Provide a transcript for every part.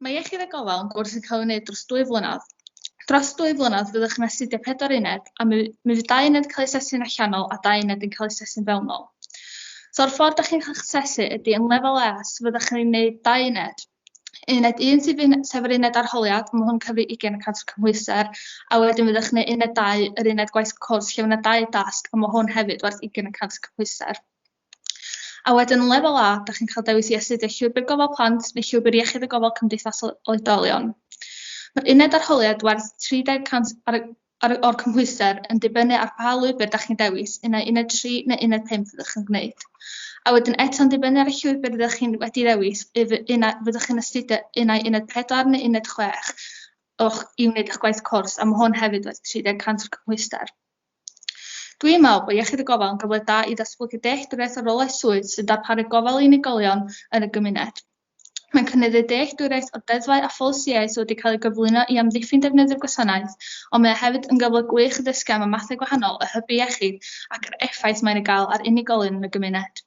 Mae iechyd a gofal yn gwrs yn cael ei wneud dros 2 flynedd. Dros 2 flynedd fyddwch yn astudio 4 uned, a mi fydd 2 uned cael eu asesu'n allanol a 2 uned yn cael eu asesu'n fewnol. So, o'r ffordd ydych chi'n cael eich asesu ydy yn lefel S, fyddwch chi'n gwneud 2 uned. Uned 1 sef yr uned arholiad, mae hwn cyfri 20% cymhwyster, a wedyn fyddwch chi'n gwneud uned 2, yr uned gwaith cwrs, lle fydd 2 dasg, a mae hwn hefyd werth 20% cymhwyster. A wedyn yn lefel A, ydych chi'n cael dewis i astudio llwybr gofal plant neu llwybr iechyd a gofal cymdeithasol oedolion. Mae'r uned arholiad werth 30% o'r cymhwyster yn dibynnu ar pa lwybr ydych chi'n dewis, uned 3 neu uned 5 fyddwch chi'n gwneud. A wedyn eto'n dibynnu ar y llwybr ydych chi'n wedi dewis, fyddwch chi'n astudio uned 4 neu uned 6 i wneud eich gwaith cwrs, a mae hwn hefyd werth 30% o'r cymhwyster. Dwi'n meddwl bod iechyd y gofal yn gyfle da i ddatblygu dealltwriaeth ar rolau swydd sy'n darparu gofal i unigolion yn y gymuned. Mae'n cynyddu dealltwriaeth o'r deddfau a pholisïau sydd wedi cael eu gyflwyno i amddiffyn defnyddio'r gwasanaeth, ond mae hefyd yn gyfle gwych i ddysgu am y mathau gwahanol y hybu iechyd ac yr effaith mae'n ei gael ar unigolion yn y gymuned.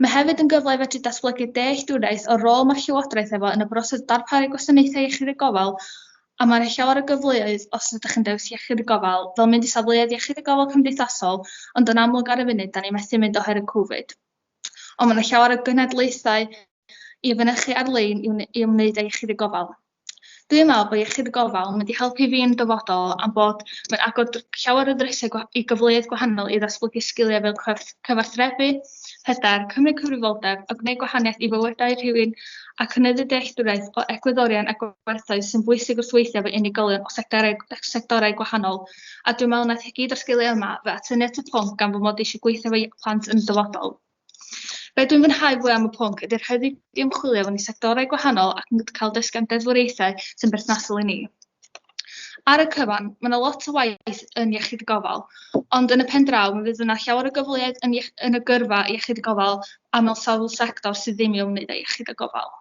Mae hefyd yn gyfle i fedru datblygu dealltwriaeth o'r rôl mae'r llywodraeth efo yn y broses darparu gwasanaethau iechyd y gofal, a mae'n llawer o gyfleoedd os ydych chi'n dewis iechyd y gofal, fel mynd i safleoedd iechyd y gofal cymdeithasol, ond yn amlwg ar y funud, da ni methu mynd oherwydd Covid. Ond mae'n llawer o gynadlaethau i fynychu ar-lein i ymwneud â iechyd y gofal. Dwi'n meddwl bod iechyd y gofal yn mynd i helpu fi yn dyfodol am bod mae'n agor llawer o ddrysau i gyfleoedd gwahanol i ddatblygu sgiliau fel cyfathrebu, hyder, cymryd cyfrifoldeb a gwneud gwahaniaeth i fywydau rhywun a cynyddu dealltwriaeth o egwyddorion a gwerthoedd sy'n bwysig wrth weithio efo unigolion o sectorau gwahanol. A dwi'n meddwl nath gyd o'r sgiliau yma fe atyniad y pwnc gan fod mod eisiau gweithio efo plant yn dyfodol. Be dwi'n fwynhau fwy am y pwnc ydy'r hybu i ymchwilio fewn i sectorau gwahanol ac yn cael dysgu am deddfwriaethau sy'n berthnasol i ni. Ar y cyfan, mae yna lot o waith yn iechyd y gofal, ond yn y pen draw, mae fydd yna llawer o gyfleoedd yn y gyrfa iechyd y gofal a mewn sawl sector sydd ddim i ymwneud â iechyd y gofal.